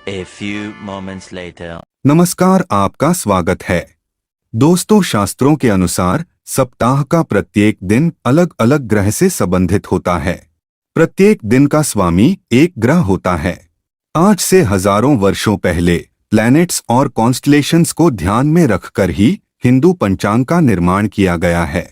A few moments later. नमस्कार, आपका स्वागत है। दोस्तों, शास्त्रों के अनुसार सप्ताह का प्रत्येक दिन अलग अलग ग्रह से संबंधित होता है। प्रत्येक दिन का स्वामी एक ग्रह होता है। आज से हजारों वर्षों पहले प्लैनेट्स और कॉन्स्टलेशंस को ध्यान में रखकर ही हिंदू पंचांग का निर्माण किया गया है।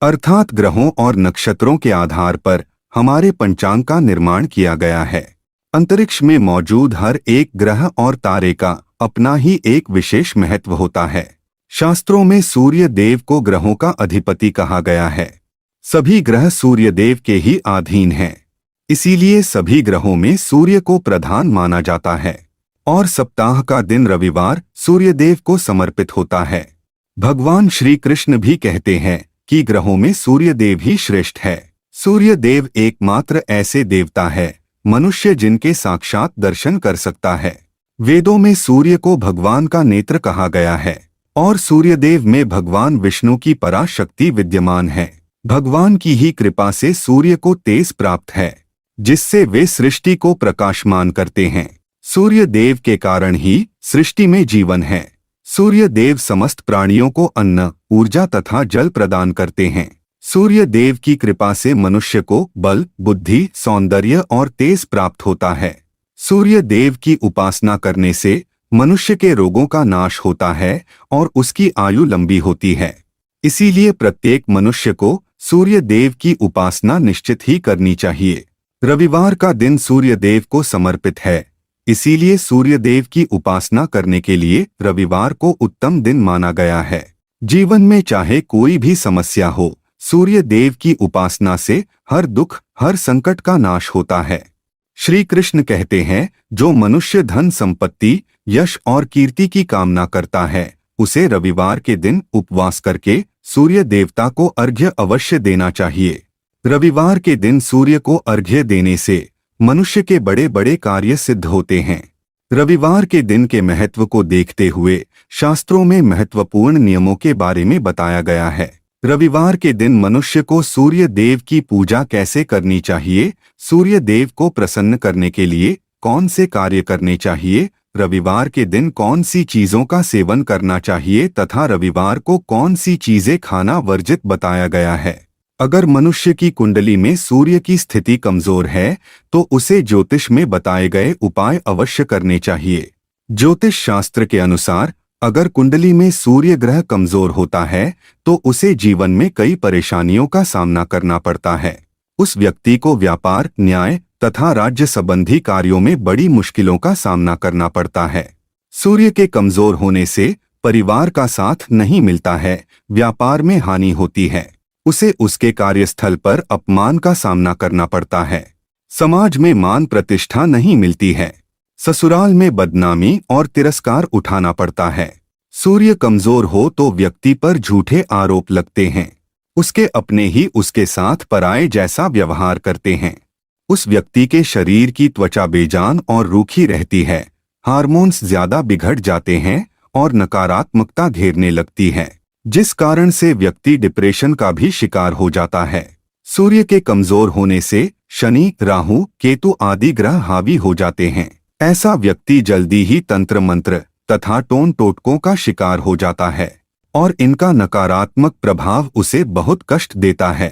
अर्थात ग्रहों और नक्षत्रों के आधार पर हमारे पंचांग का निर्माण किया गया है। अंतरिक्ष में मौजूद हर एक ग्रह और तारे का अपना ही एक विशेष महत्व होता है। शास्त्रों में सूर्य देव को ग्रहों का अधिपति कहा गया है। सभी ग्रह सूर्य देव के ही अधीन हैं। इसीलिए सभी ग्रहों में सूर्य को प्रधान माना जाता है और सप्ताह का दिन रविवार सूर्य देव को समर्पित होता है। भगवान श्री कृष्ण भी कहते हैं कि ग्रहों में सूर्य देव ही श्रेष्ठ है। सूर्य देव एकमात्र ऐसे देवता है मनुष्य जिनके साक्षात दर्शन कर सकता है। वेदों में सूर्य को भगवान का नेत्र कहा गया है और सूर्यदेव में भगवान विष्णु की पराशक्ति विद्यमान है। भगवान की ही कृपा से सूर्य को तेज प्राप्त है, जिससे वे सृष्टि को प्रकाशमान करते हैं। सूर्य देव के कारण ही सृष्टि में जीवन है। सूर्य देव समस्त प्राणियों को अन्न, ऊर्जा तथा जल प्रदान करते हैं। सूर्य देव की कृपा से मनुष्य को बल, बुद्धि, सौंदर्य और तेज प्राप्त होता है। सूर्य देव की उपासना करने से मनुष्य के रोगों का नाश होता है और उसकी आयु लंबी होती है। इसीलिए प्रत्येक मनुष्य को सूर्य देव की उपासना निश्चित ही करनी चाहिए। रविवार का दिन सूर्य देव को समर्पित है, इसीलिए सूर्य देव की उपासना करने के लिए रविवार को उत्तम दिन माना गया है। जीवन में चाहे कोई भी समस्या हो, सूर्य देव की उपासना से हर दुख, हर संकट का नाश होता है। श्री कृष्ण कहते हैं, जो मनुष्य धन संपत्ति, यश और कीर्ति की कामना करता है, उसे रविवार के दिन उपवास करके सूर्य देवता को अर्घ्य अवश्य देना चाहिए। रविवार के दिन सूर्य को अर्घ्य देने से मनुष्य के बड़े बड़े कार्य सिद्ध होते हैं। रविवार के दिन के महत्व को देखते हुए शास्त्रों में महत्वपूर्ण नियमों के बारे में बताया गया है। रविवार के दिन मनुष्य को सूर्य देव की पूजा कैसे करनी चाहिए, सूर्य देव को प्रसन्न करने के लिए कौन से कार्य करने चाहिए, रविवार के दिन कौन सी चीजों का सेवन करना चाहिए तथा रविवार को कौन सी चीजें खाना वर्जित बताया गया है। अगर मनुष्य की कुंडली में सूर्य की स्थिति कमजोर है तो उसे ज्योतिष में बताए गए उपाय अवश्य करने चाहिए। ज्योतिष शास्त्र के अनुसार अगर कुंडली में सूर्य ग्रह कमजोर होता है तो उसे जीवन में कई परेशानियों का सामना करना पड़ता है। उस व्यक्ति को व्यापार, न्याय तथा राज्य संबंधी कार्यों में बड़ी मुश्किलों का सामना करना पड़ता है। सूर्य के कमजोर होने से परिवार का साथ नहीं मिलता है, व्यापार में हानि होती है, उसे उसके कार्यस्थल पर अपमान का सामना करना पड़ता है, समाज में मान प्रतिष्ठा नहीं मिलती है, ससुराल में बदनामी और तिरस्कार उठाना पड़ता है। सूर्य कमजोर हो तो व्यक्ति पर झूठे आरोप लगते हैं, उसके अपने ही उसके साथ पराये जैसा व्यवहार करते हैं। उस व्यक्ति के शरीर की त्वचा बेजान और रूखी रहती है, हार्मोन्स ज्यादा बिगड़ जाते हैं और नकारात्मकता घेरने लगती है, जिस कारण से व्यक्ति डिप्रेशन का भी शिकार हो जाता है। सूर्य के कमजोर होने से शनि, राहु, केतु आदि ग्रह हावी हो जाते हैं। ऐसा व्यक्ति जल्दी ही तंत्र मंत्र तथा टोन टोटकों का शिकार हो जाता है और इनका नकारात्मक प्रभाव उसे बहुत कष्ट देता है।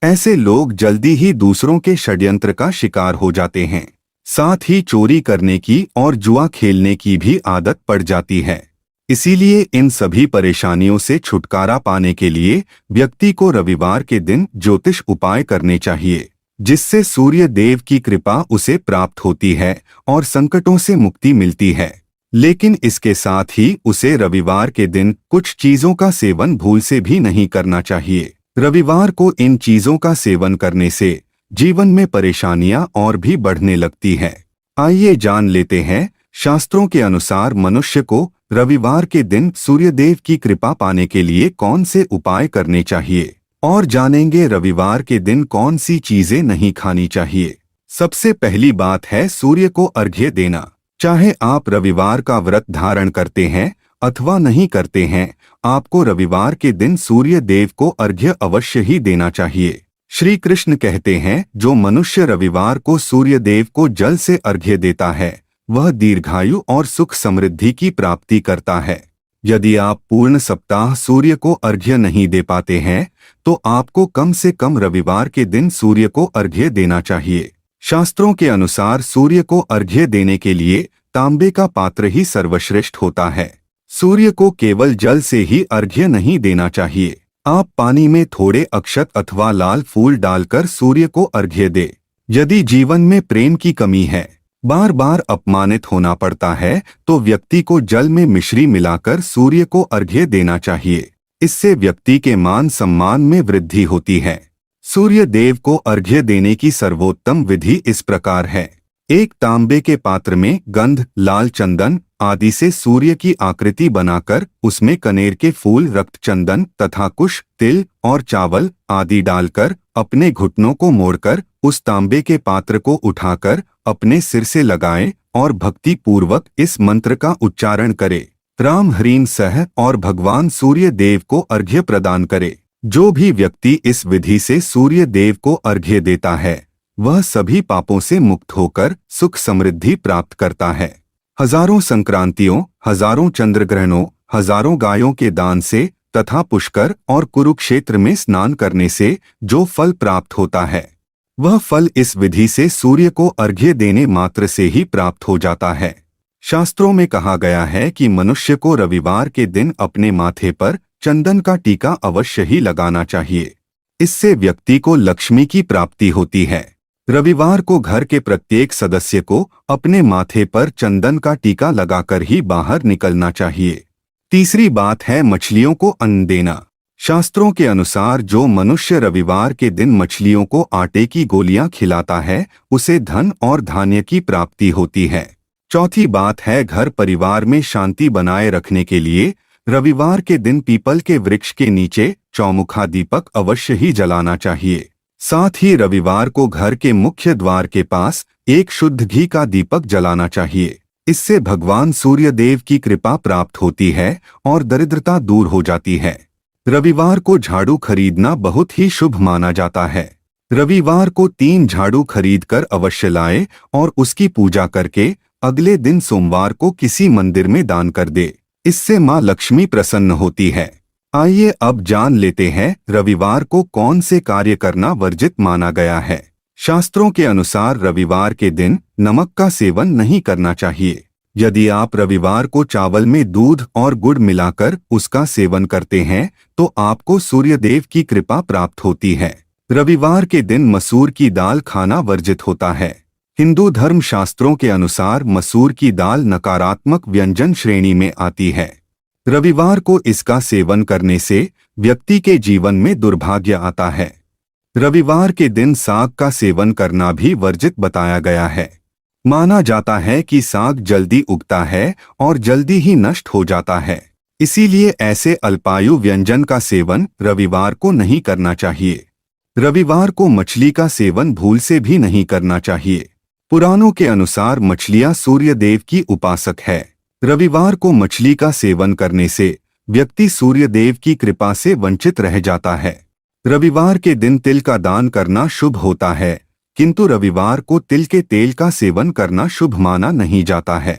ऐसे लोग जल्दी ही दूसरों के षड्यंत्र का शिकार हो जाते हैं। साथ ही चोरी करने की और जुआ खेलने की भी आदत पड़ जाती है। इसीलिए इन सभी परेशानियों से छुटकारा पाने के लिए व्यक्ति को रविवार के दिन ज्योतिष उपाय करने चाहिए, जिससे सूर्य देव की कृपा उसे प्राप्त होती है और संकटों से मुक्ति मिलती है। लेकिन इसके साथ ही उसे रविवार के दिन कुछ चीजों का सेवन भूल से भी नहीं करना चाहिए। रविवार को इन चीजों का सेवन करने से जीवन में परेशानियां और भी बढ़ने लगती है। आइए जान लेते हैं, शास्त्रों के अनुसार मनुष्य को रविवार के दिन सूर्यदेव की कृपा पाने के लिए कौन से उपाय करने चाहिए और जानेंगे रविवार के दिन कौन सी चीजें नहीं खानी चाहिए। सबसे पहली बात है सूर्य को अर्घ्य देना। चाहे आप रविवार का व्रत धारण करते हैं अथवा नहीं करते हैं, आपको रविवार के दिन सूर्य देव को अर्घ्य अवश्य ही देना चाहिए। श्री कृष्ण कहते हैं, जो मनुष्य रविवार को सूर्य देव को जल से अर्घ्य देता है वह दीर्घायु और सुख समृद्धि की प्राप्ति करता है। यदि आप पूर्ण सप्ताह सूर्य को अर्घ्य नहीं दे पाते हैं तो आपको कम से कम रविवार के दिन सूर्य को अर्घ्य देना चाहिए। शास्त्रों के अनुसार सूर्य को अर्घ्य देने के लिए तांबे का पात्र ही सर्वश्रेष्ठ होता है। सूर्य को केवल जल से ही अर्घ्य नहीं देना चाहिए। आप पानी में थोड़े अक्षत अथवा लाल फूल डालकर सूर्य को अर्घ्य दे। यदि जीवन में प्रेम की कमी है, बार बार अपमानित होना पड़ता है, तो व्यक्ति को जल में मिश्री मिलाकर सूर्य को अर्घ्य देना चाहिए। इससे व्यक्ति के मान सम्मान में वृद्धि होती है। सूर्य देव को अर्घ्य देने की सर्वोत्तम विधि इस प्रकार है। एक तांबे के पात्र में गंध, लाल चंदन आदि से सूर्य की आकृति बनाकर उसमें कनेर के फूल, रक्त चंदन तथा कुश, तिल और चावल आदि डालकर अपने घुटनों को मोड़कर उस तांबे के पात्र को उठाकर अपने सिर से लगाएं और भक्ति पूर्वक इस मंत्र का उच्चारण करे। राम ह्रीं सह और भगवान सूर्य देव को अर्घ्य प्रदान करे। जो भी व्यक्ति इस विधि से सूर्य देव को अर्घ्य देता है वह सभी पापों से मुक्त होकर सुख समृद्धि प्राप्त करता है। हजारों संक्रांतियों, हजारों चंद्रग्रहणों, हजारों गायों के दान से तथा पुष्कर और कुरुक्षेत्र में स्नान करने से जो फल प्राप्त होता है वह फल इस विधि से सूर्य को अर्घ्य देने मात्र से ही प्राप्त हो जाता है। शास्त्रों में कहा गया है कि मनुष्य को रविवार के दिन अपने माथे पर चंदन का टीका अवश्य ही लगाना चाहिए। इससे व्यक्ति को लक्ष्मी की प्राप्ति होती है। रविवार को घर के प्रत्येक सदस्य को अपने माथे पर चंदन का टीका लगाकर ही बाहर निकलना चाहिए। तीसरी बात है मछलियों को अन्न देना। शास्त्रों के अनुसार जो मनुष्य रविवार के दिन मछलियों को आटे की गोलियां खिलाता है उसे धन और धान्य की प्राप्ति होती है। चौथी बात है घर परिवार में शांति बनाए रखने के लिए रविवार के दिन पीपल के वृक्ष के नीचे चौमुखा दीपक अवश्य ही जलाना चाहिए। साथ ही रविवार को घर के मुख्य द्वार के पास एक शुद्ध घी का दीपक जलाना चाहिए। इससे भगवान सूर्य देव की कृपा प्राप्त होती है और दरिद्रता दूर हो जाती है। रविवार को झाड़ू खरीदना बहुत ही शुभ माना जाता है। रविवार को 3 झाड़ू खरीदकर अवश्य लाए और उसकी पूजा करके अगले दिन सोमवार को किसी मंदिर में दान कर दे। इससे माँ लक्ष्मी प्रसन्न होती है। आइए अब जान लेते हैं रविवार को कौन से कार्य करना वर्जित माना गया है। शास्त्रों के अनुसार रविवार के दिन नमक का सेवन नहीं करना चाहिए। यदि आप रविवार को चावल में दूध और गुड़ मिलाकर उसका सेवन करते हैं तो आपको सूर्यदेव की कृपा प्राप्त होती है। रविवार के दिन मसूर की दाल खाना वर्जित होता है। हिंदू धर्म शास्त्रों के अनुसार मसूर की दाल नकारात्मक व्यंजन श्रेणी में आती है। रविवार को इसका सेवन करने से व्यक्ति के जीवन में दुर्भाग्य आता है। रविवार के दिन साग का सेवन करना भी वर्जित बताया गया है। माना जाता है कि साग जल्दी उगता है और जल्दी ही नष्ट हो जाता है, इसीलिए ऐसे अल्पायु व्यंजन का सेवन रविवार को नहीं करना चाहिए। रविवार को मछली का सेवन भूल से भी नहीं करना चाहिए। पुराणों के अनुसार मछलियां सूर्य देव की उपासक है। रविवार को मछली का सेवन करने से व्यक्ति सूर्य देव की कृपा से वंचित रह जाता है। रविवार के दिन तिल का दान करना शुभ होता है, किंतु रविवार को तिल के तेल का सेवन करना शुभ माना नहीं जाता है।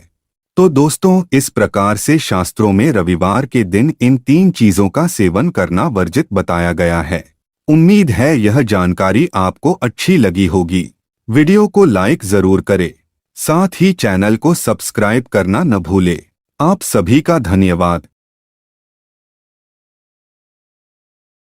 तो दोस्तों, इस प्रकार से शास्त्रों में रविवार के दिन इन 3 चीजों का सेवन करना वर्जित बताया गया है। उम्मीद है यह जानकारी आपको अच्छी लगी होगी। वीडियो को लाइक जरूर करें, साथ ही चैनल को सब्सक्राइब करना न भूले। आप सभी का धन्यवाद।